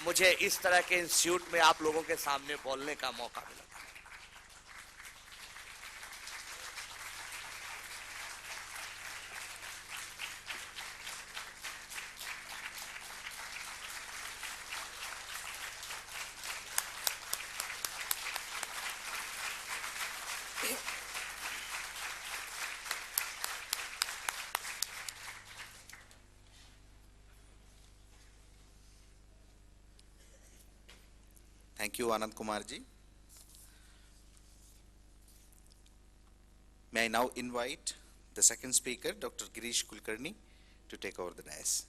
मुझे इस तरह के इंस्टीट्यूट में आप लोगों के सामने बोलने का मौका मिला। Thank you, Anand Kumar ji. May I now invite the second speaker, Dr. Girish Kulkarni, to take over the dais.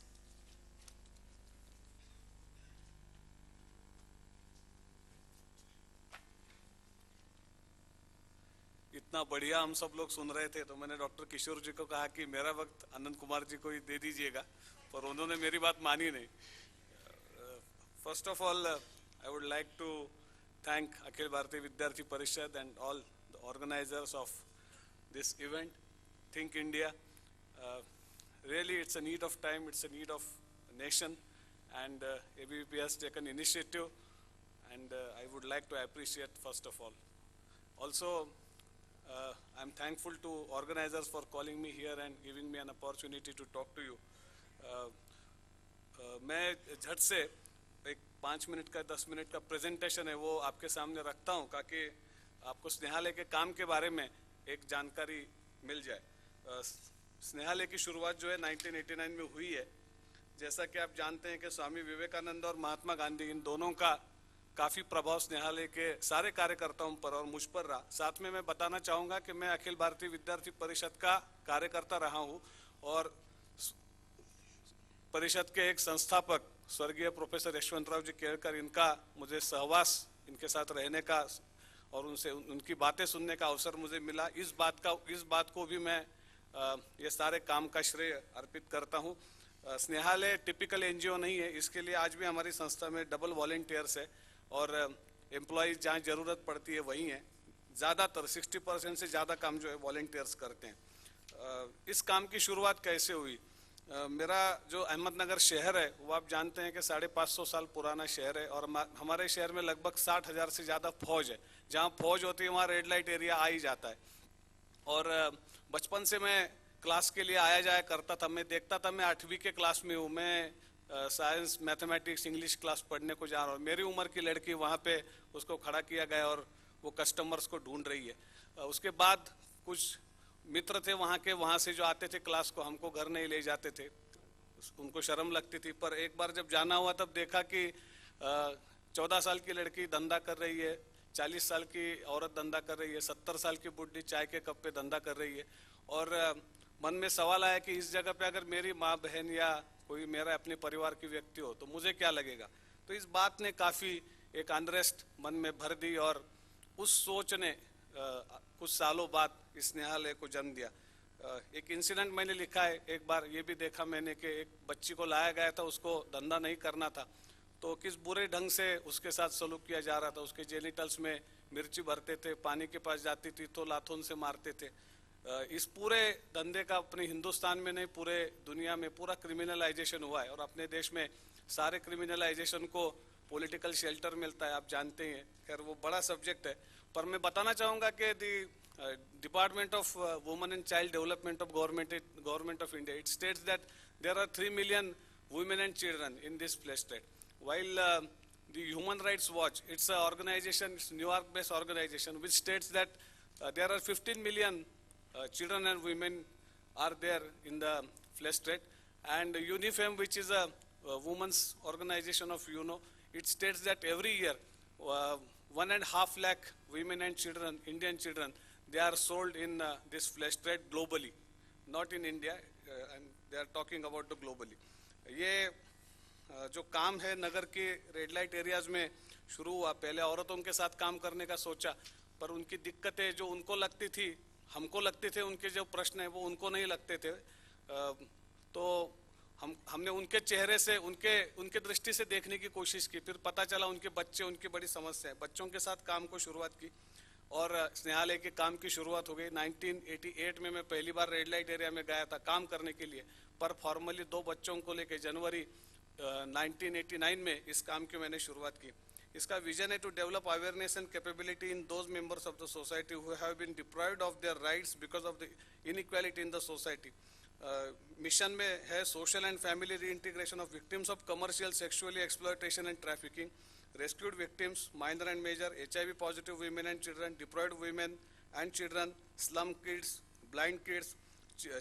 इतना बढ़िया हम सब लोग सुन रहे थे तो मैंने डॉक्टर किशोर जी को कहा कि मेरा वक्त आनंद कुमार जी को ही दे दीजिएगा, पर उन्होंने मेरी बात मानी नहीं। First of all I would like to thank Akhil Bharatiya Vidyarthi Parishad and all the organizers of this event, Think India. Really, it's a need of time, it's a need of nation, and ABVP has taken initiative, and I would like to appreciate first of all. Also, I'm thankful to organizers for calling me here and giving me an opportunity to talk to you. मैं झट से एक 5 minute का 10 minute का presentation है वो आपके सामने रखता हूँ ताकि आपको स्नेहालय के काम के बारे में एक जानकारी मिल जाए। स्नेहालय की शुरुआत जो है 1989 में हुई है। जैसा कि आप जानते हैं कि स्वामी विवेकानंद और महात्मा गांधी इन दोनों का काफ़ी प्रभाव स्नेहालय के सारे कार्यकर्ताओं पर और मुझ पर रहा। साथ में मैं बताना चाहूँगा कि मैं अखिल भारतीय विद्यार्थी परिषद का कार्यकर्ता रहा हूँ और परिषद के एक संस्थापक स्वर्गीय प्रोफेसर यशवंतराव जी केळकर, इनका मुझे सहवास इनके साथ रहने का और उनसे उनकी बातें सुनने का अवसर मुझे मिला। इस बात को भी मैं ये सारे काम का श्रेय अर्पित करता हूँ। स्नेहालय टिपिकल एनजीओ नहीं है, इसके लिए आज भी हमारी संस्था में डबल वॉलेंटियर्स है और एम्प्लॉयज़ जहाँ ज़रूरत पड़ती है वहीं है। ज़्यादातर 60% से ज़्यादा काम जो है वॉलेंटियर्स करते हैं। इस काम की शुरुआत कैसे हुई? मेरा जो अहमदनगर शहर है वो आप जानते हैं कि 550 साल पुराना शहर है और हमारे शहर में लगभग 60,000 से ज़्यादा फौज है। जहाँ फौज होती है वहाँ रेड लाइट एरिया आ ही जाता है। और बचपन से मैं क्लास के लिए आया जाया करता था। मैं देखता था, मैं 8वीं के क्लास में हूँ, मैं साइंस मैथमेटिक्स इंग्लिश क्लास पढ़ने को जा रहा हूँ। मेरी उम्र की लड़की वहाँ पे उसको खड़ा किया गया और वो कस्टमर्स को ढूंढ रही है। उसके बाद कुछ मित्र थे वहाँ के, वहाँ से जो आते थे क्लास को, हमको घर नहीं ले जाते थे, उनको शर्म लगती थी। पर एक बार जब जाना हुआ तब देखा कि 14 साल की लड़की धंधा कर रही है, 40 साल की औरत धंधा कर रही है, 70 साल की बुढ़ी चाय के कप पे धंधा कर रही है। और मन में सवाल आया कि इस जगह पे अगर मेरी माँ बहन या कोई मेरा अपने परिवार की व्यक्ति हो तो मुझे क्या लगेगा। तो इस बात ने काफ़ी एक अनरेस्ट मन में भर दी और उस सोच ने कुछ सालों बाद इस स्नेहालय को जन्म दिया। एक इंसिडेंट मैंने लिखा है। एक बार ये भी देखा मैंने कि एक बच्ची को लाया गया था, उसको धंधा नहीं करना था, तो किस बुरे ढंग से उसके साथ सलूक किया जा रहा था। उसके जेनिटल्स में मिर्ची भरते थे, पानी के पास जाती थी तो लाथों से मारते थे। इस पूरे धंधे का अपने हिंदुस्तान में नहीं पूरे दुनिया में पूरा क्रिमिनलाइजेशन हुआ है और अपने देश में सारे क्रिमिनलाइजेशन को पॉलिटिकल शेल्टर मिलता है, आप जानते हैं। खैर वो बड़ा सब्जेक्ट है, पर मैं बताना चाहूँगा कि Department of Women and Child Development of Government of India, it states that there are 3 million women and children in this flesh trade. While the Human Rights Watch, it's an organization, it's a New York-based organization, which states that there are 15 million children and women are there in the flesh trade. And UNIFEM, which is a women's organization of UNO, it states that every year 1.5 lakh women and children, Indian children, they are sold in this flesh trade globally, not in India, and they are talking about the globally. ये जो काम है नगर के red light areas में शुरू हुआ। पहले औरतों के साथ काम करने का सोचा, पर उनकी दिक्कतें जो उनको लगती थी, हमको लगती थे, उनके जो प्रश्न है वो उनको नहीं लगते थे। तो हमने उनके चेहरे से उनके दृष्टि से देखने की कोशिश की। फिर पता चला उनके बच्चे, उनकी बड़ी समस्या है। बच्चों के साथ काम को शुरुआत की और स्नेहालय के काम की शुरुआत हो गई। 1988 में मैं पहली बार रेड लाइट एरिया में गया था काम करने के लिए, पर फॉर्मली 2 बच्चों को लेकर जनवरी 1989 में इस काम की मैंने शुरुआत की। इसका विजन है to develop awareness and capability in those members of the society who have been deprived of their rights because of the inequality in the society. Mission में है social and family reintegration of victims of commercial sexually exploitation and trafficking, rescued victims, minor and major, HIV positive women and children, deprived women and children, slum kids, blind kids,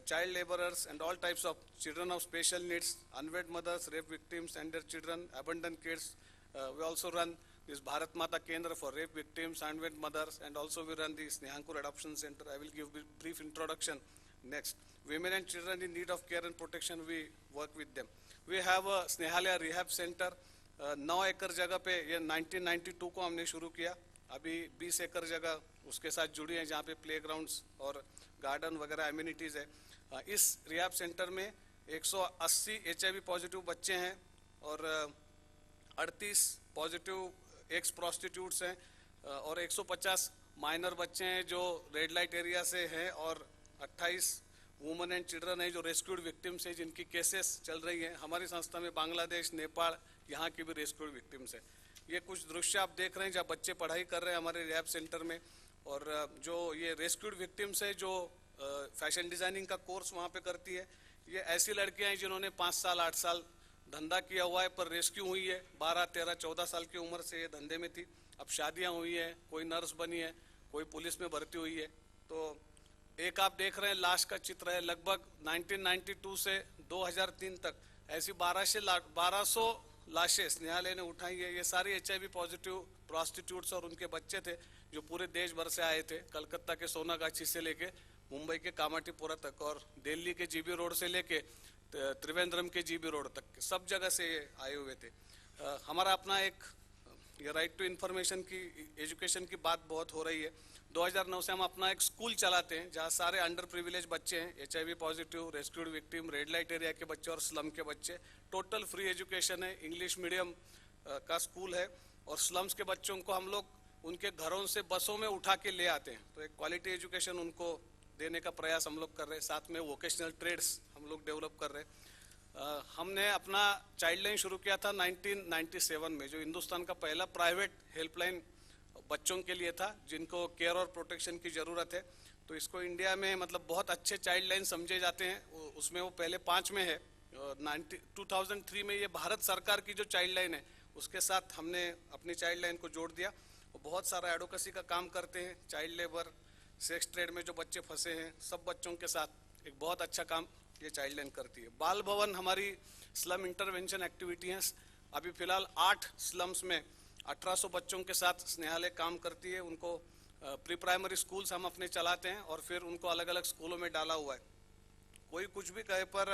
child laborers and all types of children of special needs, unwed mothers, rape victims and their children, abandoned kids. We also run this Bharat Mata Kendra for rape victims, unwed mothers, and also we run the Snehankur Adoption Center. I will give a brief introduction next. Women and children in need of care and protection, we work with them. We have a Snehalaya Rehab Center. 9 एकड़ जगह पे ये 1992 को हमने शुरू किया। अभी 20 एकड़ जगह उसके साथ जुड़ी है जहाँ पे प्लेग्राउंड्स और गार्डन वगैरह एम्यूनिटीज़ है। इस रिहैब सेंटर में 180 HIV पॉजिटिव बच्चे हैं और 38 पॉजिटिव एक्स प्रोस्टिट्यूट्स हैं और 150 माइनर बच्चे हैं जो रेड लाइट एरिया से हैं और 28 वुमेन एंड चिल्ड्रन है जो रेस्क्यूड विक्टिम्स है जिनकी केसेस चल रही हैं। हमारी संस्था में बांग्लादेश, नेपाल यहाँ की भी रेस्क्यूड विक्टिम्स है। ये कुछ दृश्य आप देख रहे हैं जहाँ बच्चे पढ़ाई कर रहे हैं हमारे रिहैब सेंटर में। और जो ये रेस्क्यूड विक्टिम्स है जो फैशन डिजाइनिंग का कोर्स वहाँ पे करती है, ये ऐसी लड़कियाँ हैं जिन्होंने 5 साल 8 साल धंधा किया हुआ है पर रेस्क्यू हुई है। 12, 13, 14 साल की उम्र से ये धंधे में थी। अब शादियाँ हुई हैं, कोई नर्स बनी है, कोई पुलिस में भर्ती हुई है। तो एक आप देख रहे हैं लाश का चित्र है। लगभग 1992 से 2003 तक ऐसी 1200 लाशें स्नेहालय ने उठाई है। ये सारी HIV पॉजिटिव प्रोस्टिट्यूट्स और उनके बच्चे थे जो पूरे देश भर से आए थे। कलकत्ता के सोनागाछी से लेके मुंबई के कामाठीपुरा तक और दिल्ली के GB रोड से लेके त्रिवेंद्रम के GB रोड तक सब जगह से ये आए हुए थे। हमारा अपना एक ये राइट टू इन्फॉर्मेशन की एजुकेशन की बात बहुत हो रही है। 2009 से हम अपना एक स्कूल चलाते हैं जहाँ सारे अंडर प्रिविलेज बच्चे हैं, HIV positive, rescued victim, red light area के बच्चे और स्लम के बच्चे। टोटल फ्री एजुकेशन है, इंग्लिश मीडियम का स्कूल है और स्लम्स के बच्चों को हम लोग उनके घरों से बसों में उठा के ले आते हैं। तो एक क्वालिटी एजुकेशन उनको देने का प्रयास हम लोग कर रहे हैं। साथ में वोकेशनल ट्रेड्स हम लोग डेवलप कर रहे हैं। हमने अपना चाइल्ड लाइन शुरू किया था 1997 में, जो हिंदुस्तान का पहला प्राइवेट हेल्पलाइन बच्चों के लिए था जिनको केयर और प्रोटेक्शन की ज़रूरत है। तो इसको इंडिया में मतलब बहुत अच्छे चाइल्ड लाइन समझे जाते हैं, उसमें वो पहले 5 में है। 2003 में ये भारत सरकार की जो चाइल्ड लाइन है उसके साथ हमने अपनी चाइल्ड लाइन को जोड़ दिया। वो बहुत सारा एडवोकेसी का काम करते हैं। चाइल्ड लेबर, सेक्स ट्रेड में जो बच्चे फंसे हैं सब बच्चों के साथ एक बहुत अच्छा काम ये चाइल्ड लाइन करती है। बाल भवन हमारी स्लम इंटरवेंशन एक्टिविटी है। अभी फिलहाल 8 स्लम्स में 1800 बच्चों के साथ स्नेहालय काम करती है। उनको प्री प्राइमरी स्कूल्स हम अपने चलाते हैं और फिर उनको अलग अलग स्कूलों में डाला हुआ है। कोई कुछ भी कहे पर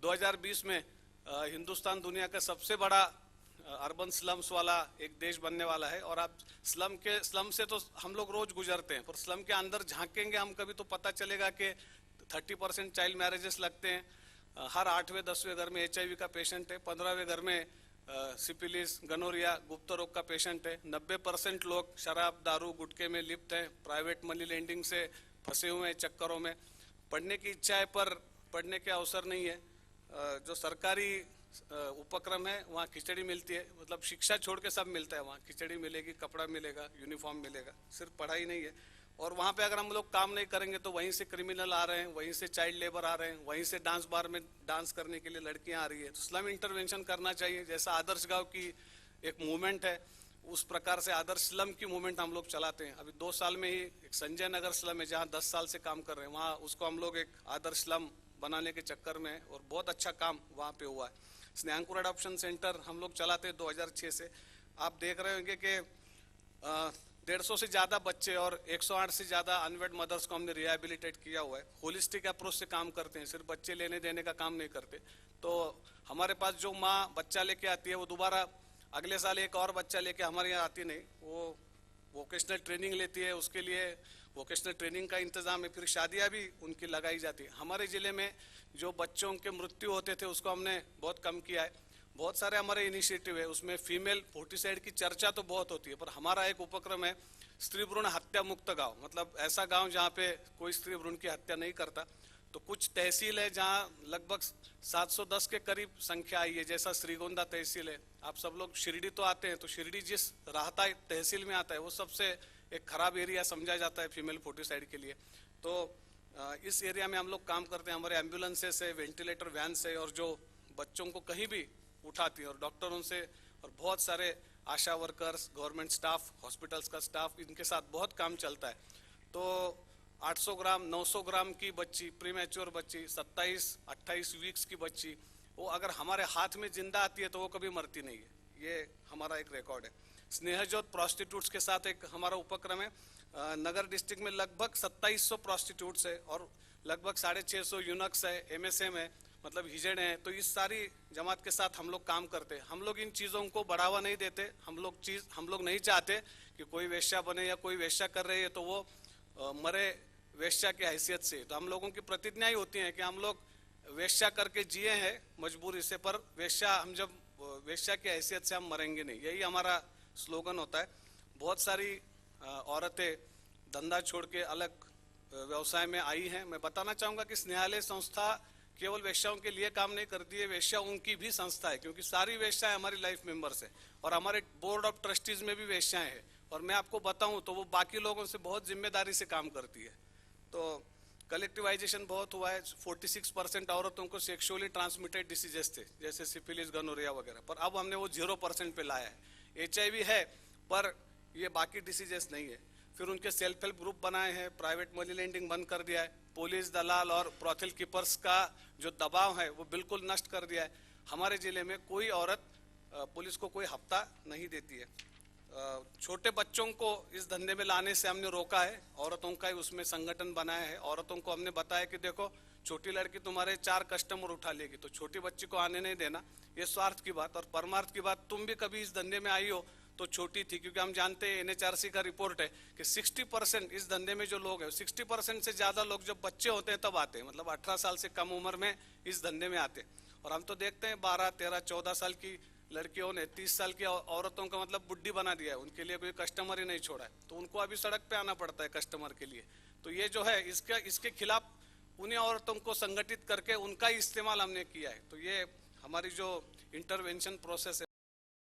2020 में हिंदुस्तान दुनिया का सबसे बड़ा अर्बन स्लम्स वाला एक देश बनने वाला है। और आप स्लम से तो हम लोग रोज गुजरते हैं, पर स्लम के अंदर झांकेंगे हम कभी तो पता चलेगा कि 30% चाइल्ड मैरिजेस लगते हैं। हर 8वें 10वें घर में HIV का पेशेंट है। 15वें घर में सिपिलिस, गनोरिया, गुप्त रोग का पेशेंट है। 90% लोग शराब, दारू, गुटखे में लिप्त हैं। प्राइवेट मनी लेंडिंग से फंसे हुए हैं चक्करों में। पढ़ने की इच्छा है पर पढ़ने के अवसर नहीं है। जो सरकारी उपक्रम है वहाँ खिचड़ी मिलती है, मतलब शिक्षा छोड़ के सब मिलता है। वहाँ खिचड़ी मिलेगी, कपड़ा मिलेगा, यूनिफॉर्म मिलेगा, सिर्फ पढ़ाई नहीं है। और वहाँ पे अगर हम लोग काम नहीं करेंगे तो वहीं से क्रिमिनल आ रहे हैं, वहीं से चाइल्ड लेबर आ रहे हैं, वहीं से डांस बार में डांस करने के लिए लड़कियाँ आ रही है। तो स्लम इंटरवेंशन करना चाहिए। जैसा आदर्श गांव की एक मूवमेंट है उस प्रकार से आदर्श स्लम की मूवमेंट हम लोग चलाते हैं। अभी 2 साल में ही एक संजय नगर स्लम है जहाँ 10 साल से काम कर रहे हैं, वहाँ उसको हम लोग एक आदर्श स्लम बनाने के चक्कर में और बहुत अच्छा काम वहाँ पे हुआ है। स्नेहांकुर अडॉप्शन सेंटर हम लोग चलाते हैं 2006 से। आप देख रहे होंगे कि 150 से ज़्यादा बच्चे और 108 से ज़्यादा अनवेड मदर्स को हमने रिहेबिलिटेट किया हुआ है। होलिस्टिक अप्रोच से काम करते हैं, सिर्फ बच्चे लेने देने का काम नहीं करते। तो हमारे पास जो माँ बच्चा लेके आती है वो दोबारा अगले साल एक और बच्चा लेके हमारे यहाँ आती नहीं, वो वोकेशनल ट्रेनिंग लेती है। उसके लिए वोकेशनल ट्रेनिंग का इंतजाम है। फिर शादियाँ भी उनकी लगाई जाती है। हमारे ज़िले में जो बच्चों के मृत्यु होते थे उसको हमने बहुत कम किया है। बहुत सारे हमारे इनिशिएटिव है, उसमें फीमेल फोर्टिसाइड की चर्चा तो बहुत होती है, पर हमारा एक उपक्रम है स्त्री भ्रूण हत्या मुक्त गांव, मतलब ऐसा गांव जहाँ पे कोई स्त्री भ्रूण की हत्या नहीं करता। तो कुछ तहसील है जहां लगभग 710 के करीब संख्या आई है, जैसा श्रीगोंदा तहसील है। आप सब लोग शिरडी तो आते हैं, तो शिरडी जिस राहता तहसील में आता है वो सबसे एक खराब एरिया समझा जाता है फीमेल फोर्टिसाइड के लिए। तो इस एरिया में हम लोग काम करते हैं। हमारे एम्बुलेंसेस है, वेंटिलेटर वैन से, और जो बच्चों को कहीं भी उठाती है, और डॉक्टरों से, और बहुत सारे आशा वर्कर्स, गवर्नमेंट स्टाफ, हॉस्पिटल्स का स्टाफ, इनके साथ बहुत काम चलता है। तो 800 ग्राम 900 ग्राम की बच्ची, प्रीमैच्योर बच्ची, 27-28 वीक्स की बच्ची, वो अगर हमारे हाथ में जिंदा आती है तो वो कभी मरती नहीं है। ये हमारा एक रिकॉर्ड है। स्नेहजोत प्रोस्टिट्यूट्स के साथ एक हमारा उपक्रम है। नगर डिस्ट्रिक्ट में लगभग 2700 प्रोस्टिट्यूट्स है, और लगभग 650 यूनक्स है, MSM है, मतलब हिजड़ है। तो इस सारी जमात के साथ हम लोग काम करते हैं। हम लोग इन चीज़ों को बढ़ावा नहीं देते। हम लोग नहीं चाहते कि कोई वेश्या बने, या कोई वेश्या कर रही है तो वो मरे वेश्या की हैसियत से। तो हम लोगों की प्रतिज्ञा ही होती है कि हम लोग वेश्या करके जिए हैं मजबूरी से, पर वेश्या की हैसियत से हम मरेंगे नहीं। यही हमारा स्लोगन होता है। बहुत सारी औरतें धंधा छोड़ के अलग व्यवसाय में आई हैं। मैं बताना चाहूँगा कि स्नेहालय संस्था केवल वेश्याओं के लिए काम नहीं करती है, वेश्या उनकी भी संस्था है, क्योंकि सारी वेश्याएं हमारी लाइफ मेंबर्स है, और हमारे बोर्ड ऑफ ट्रस्टीज में भी वेश्याएं हैं। और मैं आपको बताऊं तो वो बाकी लोगों से बहुत जिम्मेदारी से काम करती है। तो कलेक्टिवाइजेशन बहुत हुआ है। 46% औरतों को सेक्सुअली ट्रांसमिटेड डिसीजेस थे, जैसे सिफिलिस, गनोरिया वगैरह, पर अब हमने वो 0% पे लाया है। HIV है, पर ये बाकी डिसीजेस नहीं है। फिर उनके सेल्फ हेल्प ग्रुप बनाए हैं, प्राइवेट मनी लेंडिंग बंद कर दिया है, पुलिस, दलाल और ब्रॉथल कीपर्स का जो दबाव है वो बिल्कुल नष्ट कर दिया है। हमारे जिले में कोई औरत पुलिस को कोई हफ्ता नहीं देती है। छोटे बच्चों को इस धंधे में लाने से हमने रोका है। औरतों का ही उसमें संगठन बनाया है। औरतों को हमने बताया कि देखो, छोटी लड़की तुम्हारे 4 कस्टमर उठा लेगी, तो छोटी बच्ची को आने नहीं देना। ये स्वार्थ की बात। और परमार्थ की बात, तुम भी कभी इस धंधे में आई हो तो छोटी थी, क्योंकि हम जानते हैं, NHRC का रिपोर्ट है कि 60% इस धंधे में जो लोग हैं, 60% से ज्यादा लोग जब बच्चे होते हैं तब आते हैं, मतलब 18 साल से कम उम्र में इस धंधे में आते हैं। और हम तो देखते हैं 12, 13, 14 साल की लड़कियों ने 30 साल की औरतों का मतलब बुड्ढी बना दिया है। उनके लिए कोई कस्टमर ही नहीं छोड़ा है, तो उनको अभी सड़क पे आना पड़ता है कस्टमर के लिए। तो ये जो है, इसके खिलाफ उन्हीं औरतों को संगठित करके उनका ही इस्तेमाल हमने किया है। तो ये हमारी जो इंटरवेंशन प्रोसेस है